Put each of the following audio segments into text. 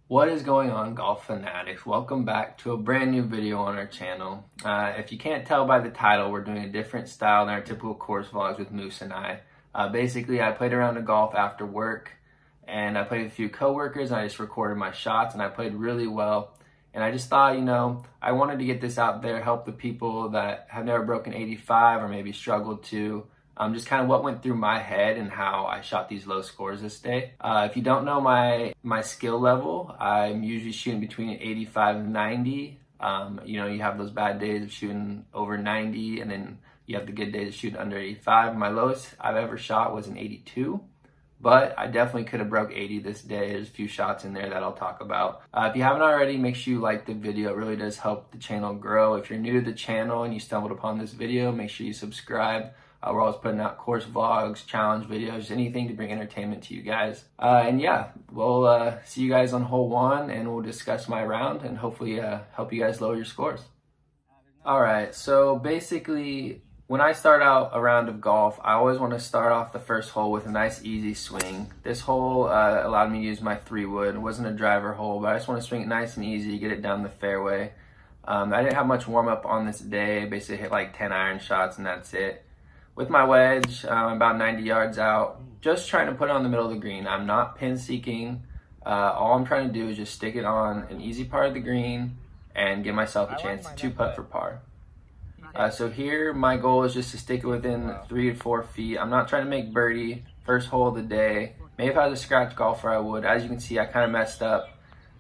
What is going on, golf fanatics? Welcome back to a brand new video on our channel. If you can't tell by the title, we're doing a different style than our typical course vlogs with Moose and I. Basically, I played around a golf after work, and I played with a few coworkers, and I just recorded my shots, and I played really well. And I just thought, I wanted to get this out there, help the people that have never broken 85 or maybe struggled to. Just kind of what went through my head and how I shot these low scores this day. If you don't know my skill level, I'm usually shooting between 85 and 90. You have those bad days of shooting over 90, and then you have the good days of shooting under 85. My lowest I've ever shot was an 82, but I definitely could have broke 80 this day. There's a few shots in there that I'll talk about. If you haven't already, make sure you like the video. It really does help the channel grow. If you're new to the channel and you stumbled upon this video, make sure you subscribe. We're always putting out course vlogs, challenge videos, anything to bring entertainment to you guys. And yeah, we'll see you guys on hole one, and we'll discuss my round and hopefully help you guys lower your scores. All right, so basically, when I start out a round of golf, I always want to start off the first hole with a nice easy swing. This hole allowed me to use my 3-wood. It wasn't a driver hole, but I just want to swing it nice and easy, get it down the fairway. I didn't have much warm up on this day. Basically hit like 10 iron shots and that's it. With my wedge, about 90 yards out, just trying to put it on the middle of the green. I'm not pin seeking. All I'm trying to do is just stick it on an easy part of the green and give myself a chance to 2-putt for par. So here, my goal is just to stick it within 3 to 4 feet. I'm not trying to make birdie, first hole of the day. Maybe if I was a scratch golfer, I would. As you can see, I kind of messed up,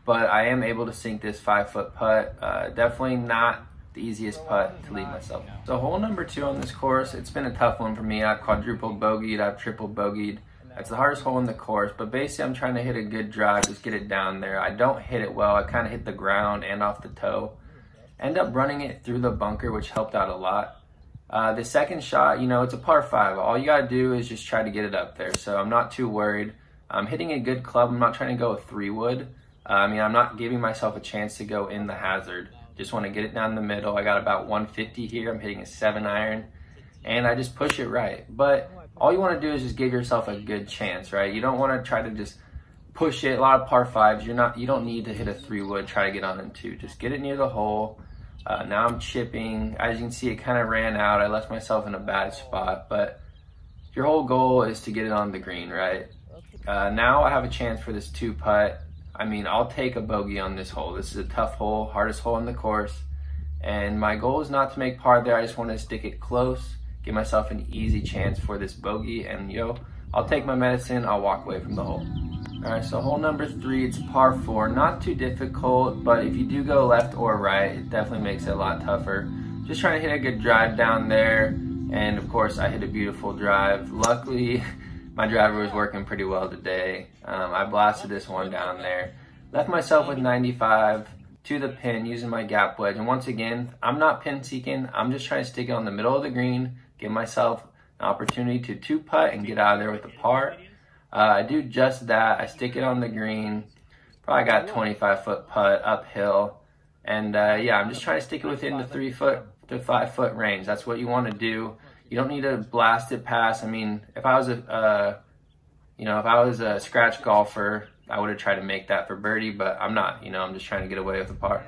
but I am able to sink this 5-foot putt. Definitely not the easiest putt to leave myself. So hole number 2 on this course, it's been a tough one for me. I've quadruple bogeyed, I've triple bogeyed. That's the hardest hole in the course, but basically I'm trying to hit a good drive, just get it down there. I don't hit it well. I kind of hit the ground and off the toe. End up running it through the bunker, which helped out a lot. The second shot, it's a par 5. All you gotta do is just try to get it up there, so I'm not too worried. I'm hitting a good club. I'm not trying to go a 3-wood. I'm not giving myself a chance to go in the hazard. Just want to get it down the middle. I got about 150 here. I'm hitting a 7-iron, and I just push it right. But all you want to do is just give yourself a good chance, right? You don't want to try to just push it. A lot of par 5s, you don't need to hit a 3-wood, try to get on in 2. Just get it near the hole. Now I'm chipping. As you can see, it kind of ran out. I left myself in a bad spot, but your whole goal is to get it on the green, right? Now I have a chance for this 2-putt. I'll take a bogey on this hole. This is a tough hole, hardest hole in the course. And my goal is not to make par there. I just want to stick it close, give myself an easy chance for this bogey. And I'll take my medicine, I'll walk away from the hole. All right, so hole number 3, it's par 4. Not too difficult, but if you do go left or right, it definitely makes it a lot tougher. Just trying to hit a good drive down there. And of course, I hit a beautiful drive. Luckily, my driver was working pretty well today. I blasted this one down there. Left myself with 95 to the pin using my gap wedge. And once again, I'm not pin seeking. I'm just trying to stick it on the middle of the green, give myself an opportunity to 2-putt and get out of there with a par. I do just that. I stick it on the green. Probably got 25-foot putt uphill. And I'm just trying to stick it within the 3-foot to 5-foot range. That's what you want to do. You don't need to blast it past. If I was a scratch golfer, I would have tried to make that for birdie, but I'm not. I'm just trying to get away with a par.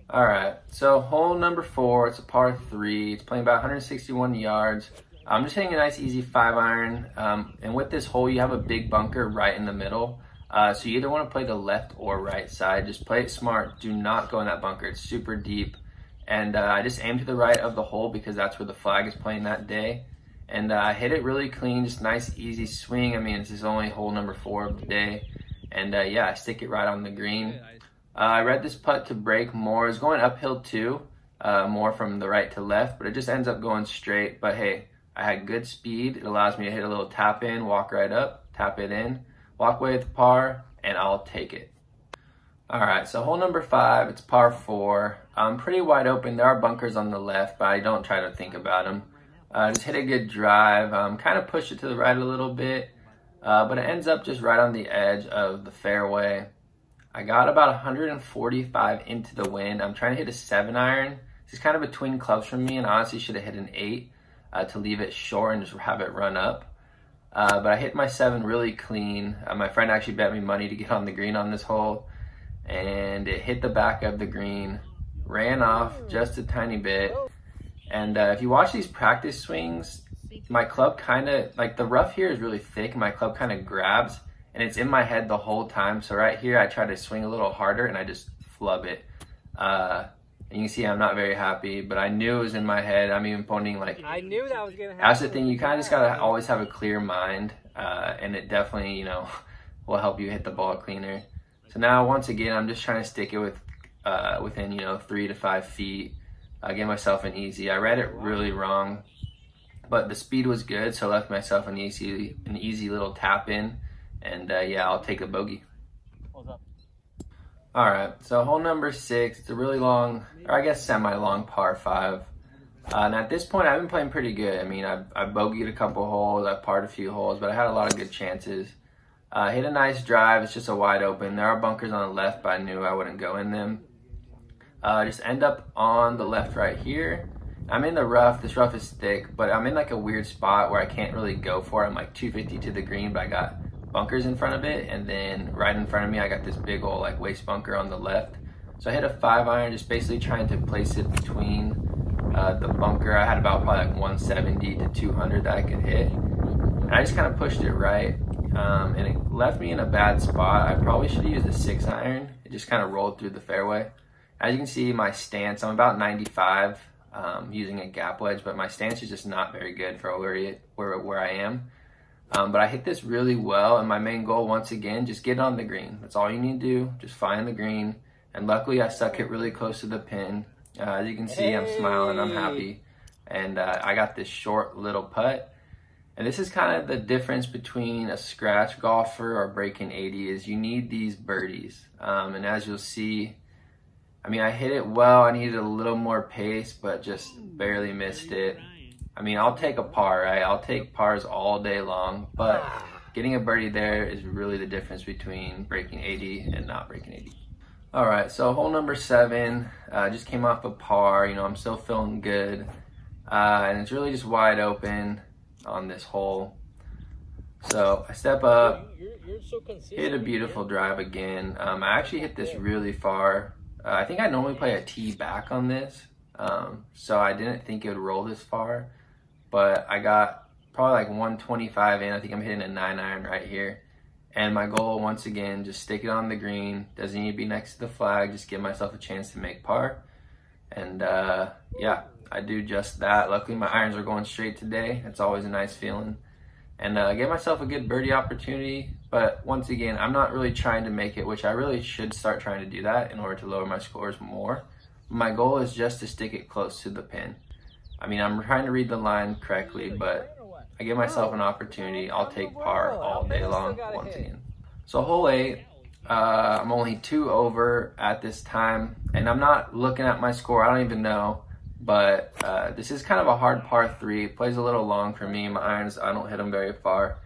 All right, so hole number 4, it's a par 3. It's playing about 161 yards. I'm just hitting a nice easy 5-iron. And with this hole, you have a big bunker right in the middle. So you either want to play the left or right side. Just play it smart. Do not go in that bunker. It's super deep. And I just aimed to the right of the hole because that's where the flag is playing that day. And I hit it really clean, just nice, easy swing. This is only hole number 4 of the day. And I stick it right on the green. I read this putt to break more. It's going uphill too, more from the right to left, but it just ends up going straight. But hey, I had good speed. It allows me to hit a little tap in, walk right up, tap it in, walk away with the par, and I'll take it. All right, so hole number 5, it's par 4. I'm pretty wide open. There are bunkers on the left, but I don't try to think about them. Just hit a good drive, kind of push it to the right a little bit, but it ends up just right on the edge of the fairway. I got about 145 into the wind. I'm trying to hit a 7-iron. This is kind of between clubs for me, and honestly should have hit an 8 to leave it short and just have it run up. But I hit my 7 really clean. My friend actually bet me money to get on the green on this hole. and it hit the back of the green, ran off just a tiny bit. And if you watch these practice swings, my club kind of, like the rough here is really thick and my club kind of grabs, and it's in my head the whole time. So right here, I try to swing a little harder and I just flub it. And you can see I'm not very happy, but I knew it was in my head. I'm even pointing like, I knew that was gonna happen. That's the thing, you kind of just gotta always have a clear mind, and it definitely, you know, will help you hit the ball cleaner. So now, once again, I'm just trying to stick it with within, you know, 3 to 5 feet. Give myself an easy. I read it really wrong, but the speed was good, so I left myself an easy little tap in, and yeah, I'll take a bogey. All right, so hole number 6, it's a really long, or I guess semi-long par 5. And at this point, I've been playing pretty good. I mean, I bogeyed a couple holes, I parred a few holes, but I had a lot of good chances. Hit a nice drive, it's just a wide open. There are bunkers on the left, but I knew I wouldn't go in them. Just end up on the left right here. I'm in the rough, this rough is thick, but I'm in like a weird spot where I can't really go for it. I'm like 250 to the green, but I got bunkers in front of it, and then right in front of me I got this big old like waste bunker on the left. So I hit a 5-iron, just basically trying to place it between the bunker. I had about probably like 170 to 200 that I could hit, and I just kind of pushed it right, and it left me in a bad spot. I probably should have used a 6-iron. It just kind of rolled through the fairway. As you can see, my stance, I'm about 95 using a gap wedge, but my stance is just not very good for where I am. But I hit this really well, and my main goal, once again, just get on the green. That's all you need to do, just find the green. And luckily, I stuck it really close to the pin. As you can see, I'm smiling, I'm happy. And I got this short little putt. And this is kind of the difference between a scratch golfer or breaking 80 is you need these birdies. And as you'll see, I mean, I hit it well. I needed a little more pace, but just barely missed it. I mean, I'll take a par, right? I'll take pars all day long, but getting a birdie there is really the difference between breaking 80 and not breaking 80. All right, so hole number 7, just came off a par. You know, I'm still feeling good, and it's really just wide open on this hole. So I step up, hit a beautiful drive again. I actually hit this really far. I think I normally play a tee back on this, so I didn't think it would roll this far. But I got probably like 125 in. I think I'm hitting a 9-iron right here. And my goal, once again, just stick it on the green. Doesn't need to be next to the flag. Just give myself a chance to make par. And yeah, I do just that. Luckily, my irons are going straight today. It's always a nice feeling. And give myself a good birdie opportunity. But once again, I'm not really trying to make it, which I really should start trying to do that in order to lower my scores more. My goal is just to stick it close to the pin. I mean, I'm trying to read the line correctly, but I give myself an opportunity. I'll take par all day long once again. So hole 8, I'm only 2 over at this time, and I'm not looking at my score. I don't even know, but this is kind of a hard par 3. It plays a little long for me. My irons, I don't hit them very far.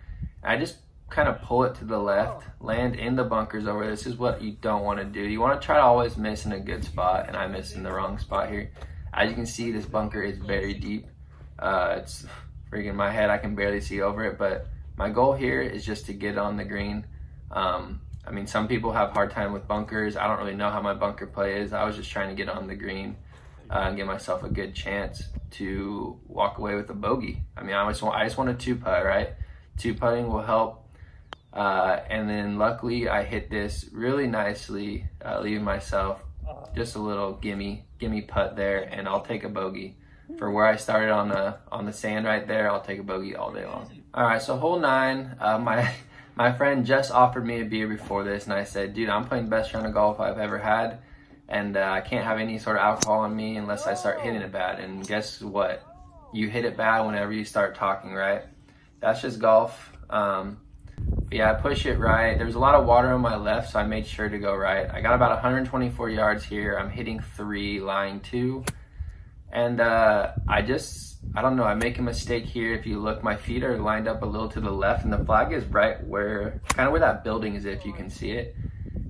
I just kind of pull it to the left, land in the bunkers over. This is what you don't want to do. You want to try to always miss in a good spot, and I missed in the wrong spot here. As you can see, this bunker is very deep. It's freaking my head, I can barely see over it, but my goal here is just to get on the green. I mean, some people have a hard time with bunkers. I don't really know how my bunker play is. I was just trying to get on the green and give myself a good chance to walk away with a bogey. I mean, I just want a 2-putt, right? 2-putting will help. And then luckily I hit this really nicely, leaving myself just a little gimme putt there, and I'll take a bogey. For where I started on the sand right there, I'll take a bogey all day long. All right, so hole 9, my friend just offered me a beer before this, and I said, dude, I'm playing the best round of golf I've ever had, and I can't have any sort of alcohol on me unless I start hitting it bad. And guess what? You hit it bad whenever you start talking, right? That's just golf. But yeah, I push it right. There's a lot of water on my left, so I made sure to go right. I got about 124 yards here. I'm hitting 3, lying 2. And I don't know, I make a mistake here. If you look, my feet are lined up a little to the left, and the flag is right where, kind of where that building is, if you can see it.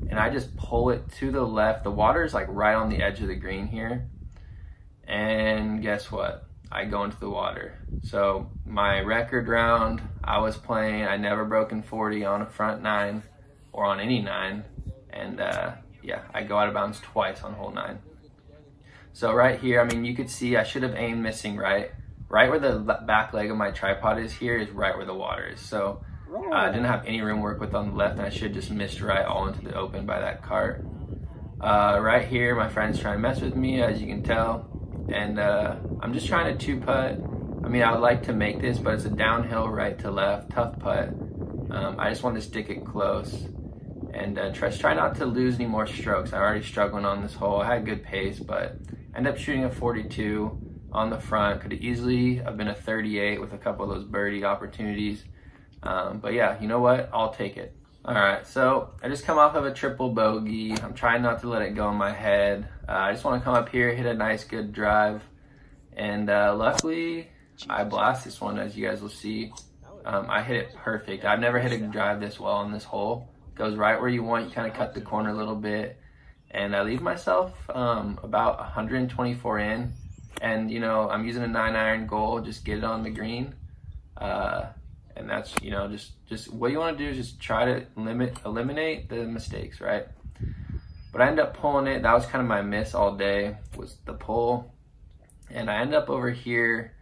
And I just pull it to the left. The water is like right on the edge of the green here. And guess what? I go into the water. So my record round I was playing, I never broken 40 on a front 9 or on any 9. And yeah, I go out of bounds twice on hole 9. So right here, I mean, you could see I should have aimed missing right where the back leg of my tripod is here is right where the water is. So I didn't have any room to work with on the left, and I should just missed right all into the open by that cart. Right here, my friend's trying to mess with me, as you can tell, and I'm just trying to 2-putt. I mean, I would like to make this, but it's a downhill right to left, tough putt. I just want to stick it close and try not to lose any more strokes. I'm already struggling on this hole. I had good pace, but end up shooting a 42 on the front. Could have easily have been a 38 with a couple of those birdie opportunities. But yeah, you know what? I'll take it. All right, so I just come off of a triple bogey. I'm trying not to let it go in my head. I just want to come up here, hit a nice good drive. And luckily, I blast this one, as you guys will see. I hit it perfect. I've never hit a drive this well on this hole. Goes right where you want. You kind of cut the corner a little bit. And I leave myself about 124 in. And, you know, I'm using a 9-iron goal. Just get it on the green. And that's, you know, just what you want to do is just try to eliminate the mistakes, right? But I ended up pulling it. That was kind of my miss all day, was the pull. And I ended up over here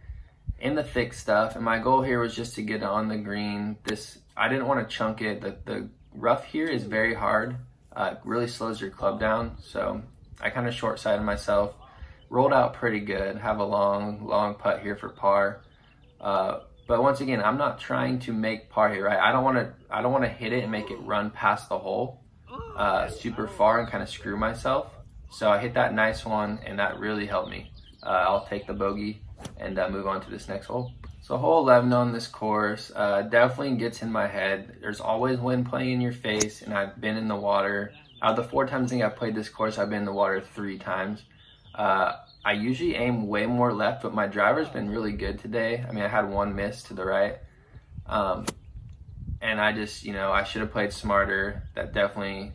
in the thick stuff. And my goal here was just to get it on the green. I didn't want to chunk it. The rough here is very hard. It really slows your club down. So I kind of short-sighted myself. Rolled out pretty good. Have a long putt here for par. But once again, I'm not trying to make par here, right? I don't want to hit it and make it run past the hole super far and kind of screw myself. So I hit that nice one, and that really helped me. I'll take the bogey and move on to this next hole. So hole 11 on this course definitely gets in my head. There's always wind playing in your face, and I've been in the water. Out of the 4 times I think I've played this course, I've been in the water 3 times. I usually aim way more left, but my driver's been really good today. I mean, I had 1 miss to the right. And I just, you know, I should have played smarter. That definitely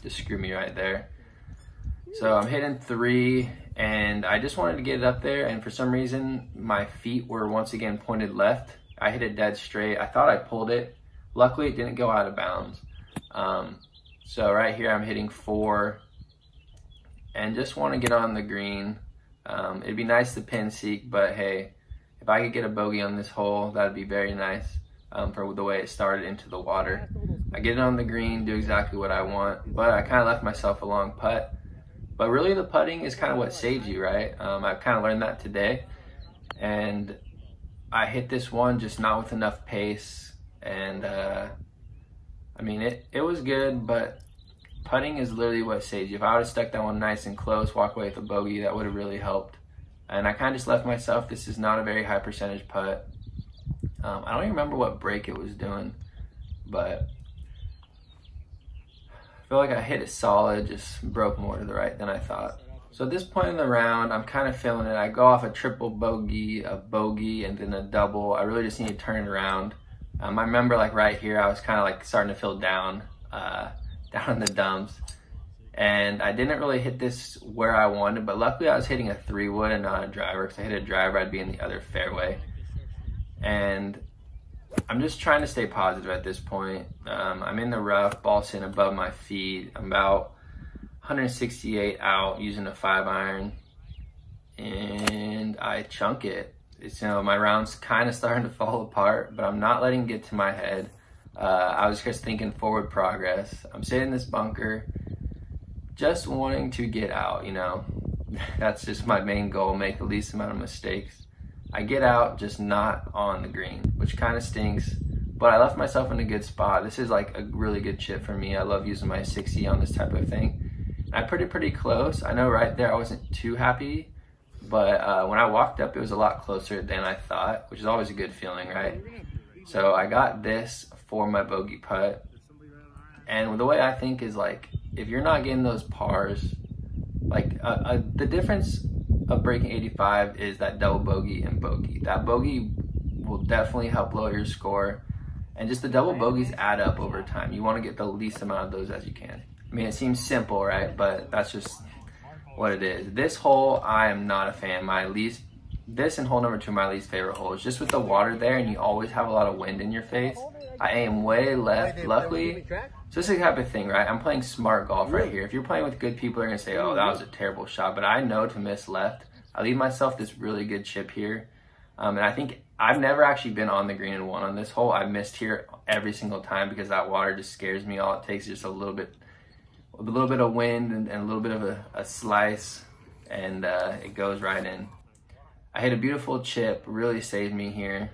just screwed me right there. So I'm hitting 3, and I just wanted to get it up there, and for some reason, my feet were once again pointed left. I hit it dead straight. I thought I pulled it. Luckily, it didn't go out of bounds. So right here, I'm hitting 4, and just want to get on the green. It'd be nice to pin seek, but hey, if I could get a bogey on this hole, that'd be very nice for the way it started into the water. I get it on the green, do exactly what I want, but I kind of left myself a long putt. But really, the putting is kind of what saves you, right? I've kind of learned that today, and I hit this one just not with enough pace, and I mean, it was good, but putting is literally what saves you. If I would have stuck that one nice and close, walk away with a bogey, that would have really helped. And I kind of just left myself. This is not a very high percentage putt. I don't even remember what break it was doing, but I feel like I hit it solid, just broke more to the right than I thought. So at this point in the round, I'm kind of feeling it. I go off a triple bogey, a bogey, and then a double. I really just need to turn it around. I remember like right here, I was kind of like starting to feel down in the dumps. And I didn't really hit this where I wanted, but luckily I was hitting a 3-wood and not a driver. Because I hit a driver, I'd be in the other fairway. And I'm just trying to stay positive at this point. I'm in the rough, ball sitting above my feet. I'm about 168 out using a 5-iron, and I chunk it. It's, you know, my round's kind of starting to fall apart, but I'm not letting it get to my head. I was just thinking forward progress. I'm sitting in this bunker, just wanting to get out, you know. That's just my main goal, make the least amount of mistakes. I get out, just not on the green, which kind of stinks, but I left myself in a good spot. This is like a really good chip for me. I love using my 60 on this type of thing. I put it pretty close. I know right there I wasn't too happy, but when I walked up, it was a lot closer than I thought, which is always a good feeling, right? So I got this for my bogey putt, and the way I think is like, if you're not getting those pars, like the difference of breaking 85 is that double bogey and bogey. That bogey will definitely help lower your score, and just the double bogeys add up over time. You want to get the least amount of those as you can. I mean, it seems simple, right? But that's just what it is. This hole, I am not a fan. This and hole number 2 are my least favorite holes. Just with the water there, and you always have a lot of wind in your face. I aim way left. Luckily, So this is the type of thing, right? I'm playing smart golf right here. If you're playing with good people, they're gonna say, oh, that was a terrible shot. But I know to miss left. I leave myself this really good chip here. And I think I've never actually been on the green and won on this hole. I missed here every single time because that water just scares me. All it takes is just a little bit of wind and a little bit of a slice, and it goes right in. I hit a beautiful chip, really saved me here.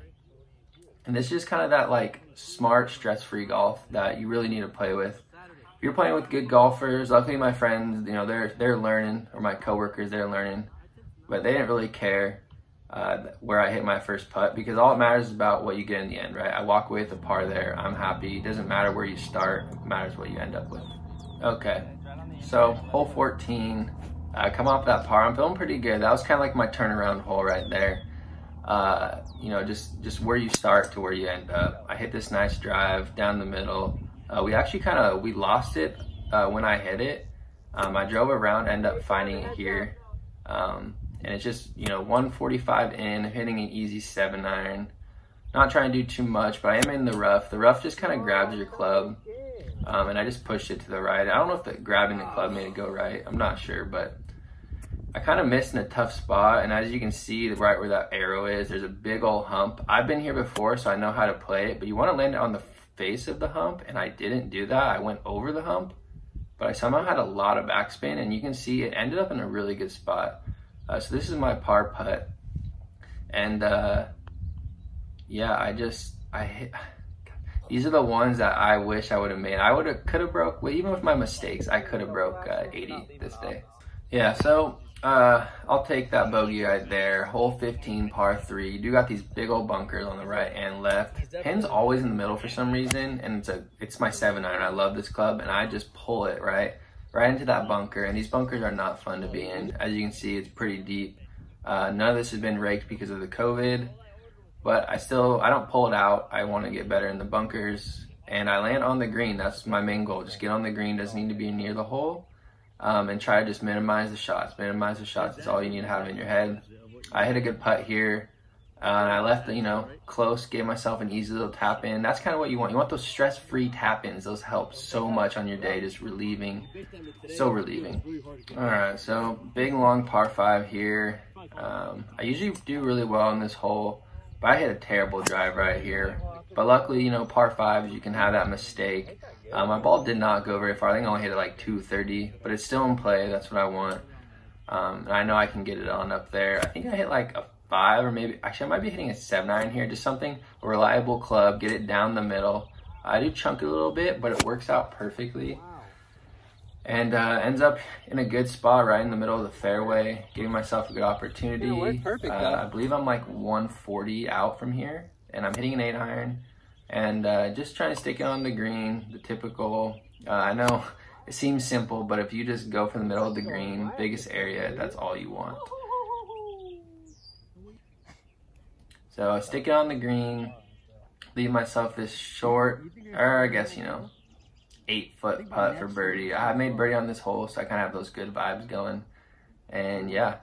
And this is just kind of that like smart, stress-free golf that you really need to play with. If you're playing with good golfers, luckily my friends, you know, they're learning, or my coworkers, they're learning, but they didn't really care where I hit my first putt, because all it matters is about what you get in the end, right? I walk away with a par there, I'm happy. It doesn't matter where you start, it matters what you end up with. Okay, so hole 14, come off that par. I'm feeling pretty good. That was kind of like my turnaround hole right there. You know, just where you start to where you end up. I hit this nice drive down the middle. We actually we lost it when I hit it. I drove around, ended up finding it here. And it's just, you know, 145 in, hitting an easy 7-iron. Not trying to do too much, but I am in the rough. The rough just kind of grabs your club. And I just pushed it to the right. I don't know if grabbing the club made it go right. I'm not sure, but I kind of missed in a tough spot. And as you can see, right where that arrow is, there's a big old hump. I've been here before, so I know how to play it, but you want to land it on the face of the hump, and I didn't do that. I went over the hump, but I somehow had a lot of backspin, and you can see it ended up in a really good spot. So this is my par putt. And yeah, I hit. These are the ones that I wish I would have made. I could have broke, well, even with my mistakes, I could have broke 80 this day. Yeah, so I'll take that bogey right there. Hole 15, par 3. You do got these big old bunkers on the right and left. Pin's always in the middle for some reason, and it's my 7-iron. I love this club, and I just pull it right into that bunker. And these bunkers are not fun to be in. As you can see, it's pretty deep. None of this has been raked because of the COVID. But I don't pull it out. I want to get better in the bunkers, and I land on the green. That's my main goal. Just get on the green. Doesn't need to be near the hole, and try to just minimize the shots. Minimize the shots. That's all you need to have in your head. I hit a good putt here, and I left, you know, close. Gave myself an easy little tap in. That's kind of what you want. You want those stress-free tap ins. Those help so much on your day. Just relieving, so relieving. All right, so big long par 5 here. I usually do really well on this hole, but I hit a terrible drive right here. But luckily, you know, par 5s, you can have that mistake. My ball did not go very far. I think I only hit it like 230, but it's still in play. That's what I want. And I know I can get it on up there. I think I hit like a 5, or maybe, actually I might be hitting a 7-iron here. Just something, a reliable club, get it down the middle. I do chunk it a little bit, but it works out perfectly. And ends up in a good spot right in the middle of the fairway, giving myself a good opportunity. I believe I'm like 140 out from here, and I'm hitting an 8-iron, and just trying to stick it on the green, the typical. I know it seems simple, but if you just go for the middle of the green, biggest area, that's all you want. So I stick it on the green, leave myself this short, or I guess, you know, 8-foot putt for birdie. I made birdie on this hole, so I kind of have those good vibes going. And yeah,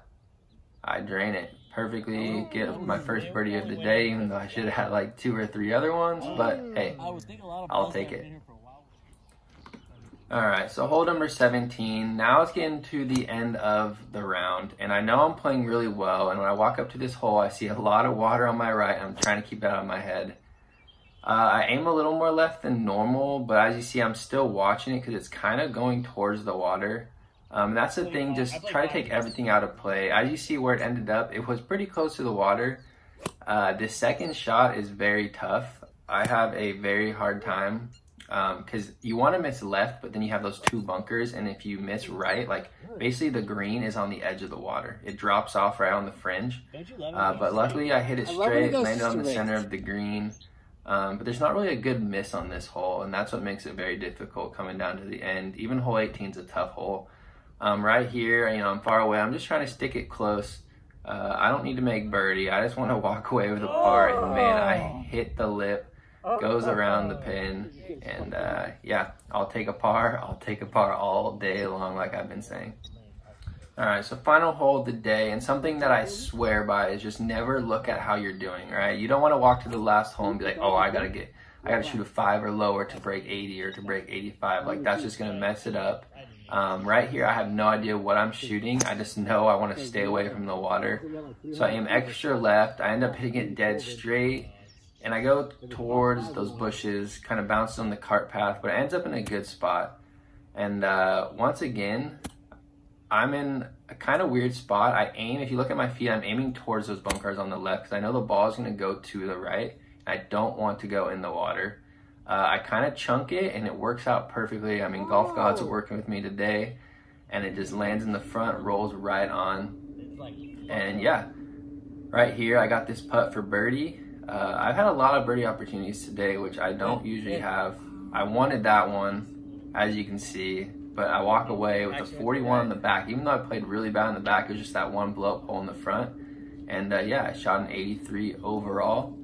I drain it perfectly, get my first birdie of the day, even though I should have had like 2 or 3 other ones, but hey, I'll take it. All right, so hole number 17. Now it's getting to the end of the round, and I know I'm playing really well, and when I walk up to this hole, I see a lot of water on my right, and I'm trying to keep that out of my head. I aim a little more left than normal, but as you see, I'm still watching it because it's kind of going towards the water. That's the thing, just try to take everything out of play. As you see where it ended up, it was pretty close to the water. The second shot is very tough. I have a very hard time because you want to miss left, but then you have those 2 bunkers, and if you miss right, like basically the green is on the edge of the water. It drops off right on the fringe. But luckily I hit it straight, landed on the center of the green. But there's not really a good miss on this hole, and that's what makes it very difficult coming down to the end. Even hole 18 is a tough hole. Right here, you know, I'm far away. I'm just trying to stick it close. I don't need to make birdie. I just want to walk away with a par, and man, I hit the lip, goes around the pin, and yeah, I'll take a par. I'll take a par all day long, like I've been saying. All right, so final hole of the day, and something that I swear by is just never look at how you're doing, right? You don't want to walk to the last hole and be like, oh, I I gotta shoot a 5 or lower to break 80 or to break 85. Like, that's just gonna mess it up. Right here, I have no idea what I'm shooting. I just know I want to stay away from the water. So I aim extra left. I end up hitting it dead straight. And I go towards those bushes, kind of bounces on the cart path, but it ends up in a good spot. And once again, I'm in a kind of weird spot. I aim, if you look at my feet, I'm aiming towards those bunkers on the left because I know the ball is going to go to the right. I don't want to go in the water. I kind of chunk it and it works out perfectly. I mean, golf gods are working with me today, and it just lands in the front, rolls right on. And yeah, right here, I got this putt for birdie. I've had a lot of birdie opportunities today, which I don't usually have. I wanted that one, as you can see, but I walk away with a 41 on the back. Even though I played really bad in the back, it was just that one blow-up hole in the front. And yeah, I shot an 83 overall.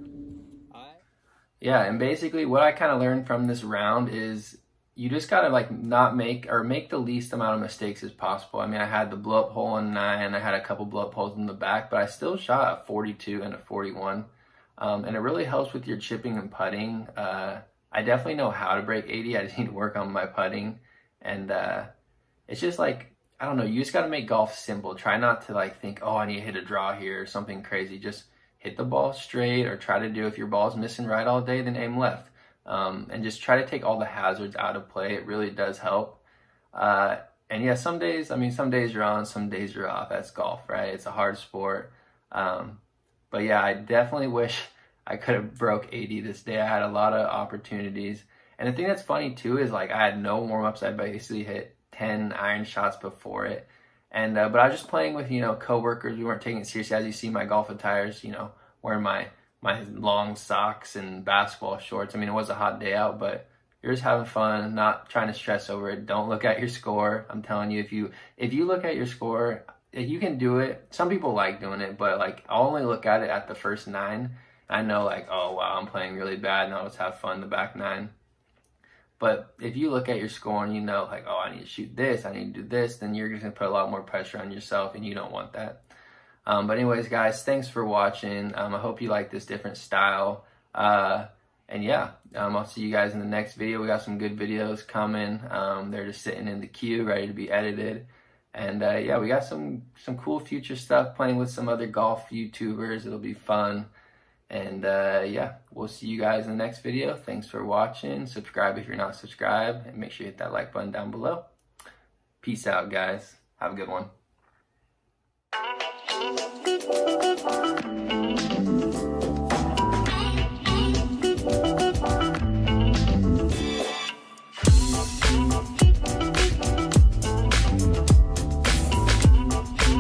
Yeah, and basically what I kind of learned from this round is you just gotta like not make the least amount of mistakes as possible. I mean, I had the blow-up hole on 9, I had a couple blow-up holes in the back, but I still shot a 42 and a 41. And it really helps with your chipping and putting. I definitely know how to break 80. I just need to work on my putting. And it's just like, I don't know, you just gotta make golf simple. Try not to like think, oh, I need to hit a draw here or something crazy. Just hit the ball straight, or try to do, if your ball's missing right all day, then aim left. And just try to take all the hazards out of play. It really does help. And yeah, some days you're on, some days you're off. That's golf, right? It's a hard sport. But yeah, I definitely wish I could have broke 80 this day. I had a lot of opportunities. And the thing that's funny too is like I had no warm-ups. I basically hit 10 iron shots before it. And but I was just playing with, coworkers. We weren't taking it seriously. As you see, my golf attires, wearing my long socks and basketball shorts. I mean, it was a hot day out, but you're just having fun, not trying to stress over it. Don't look at your score. I'm telling you, if you look at your score, you can do it. Some people like doing it, but like I'll only look at it at the first 9. I know like, oh wow, I'm playing really bad, and I'll just have fun the back 9. But if you look at your score and like, oh, I need to shoot this, I need to do this, then you're just gonna put a lot more pressure on yourself, and you don't want that. But anyways, guys, thanks for watching. I hope you like this different style. And yeah, I'll see you guys in the next video. We got some good videos coming. They're just sitting in the queue, ready to be edited. And yeah, we got some cool future stuff, playing with some other golf YouTubers. It'll be fun. And yeah, we'll see you guys in the next video. Thanks for watching. Subscribe if you're not subscribed, and make sure you hit that like button down below. Peace out, guys. Have a good one.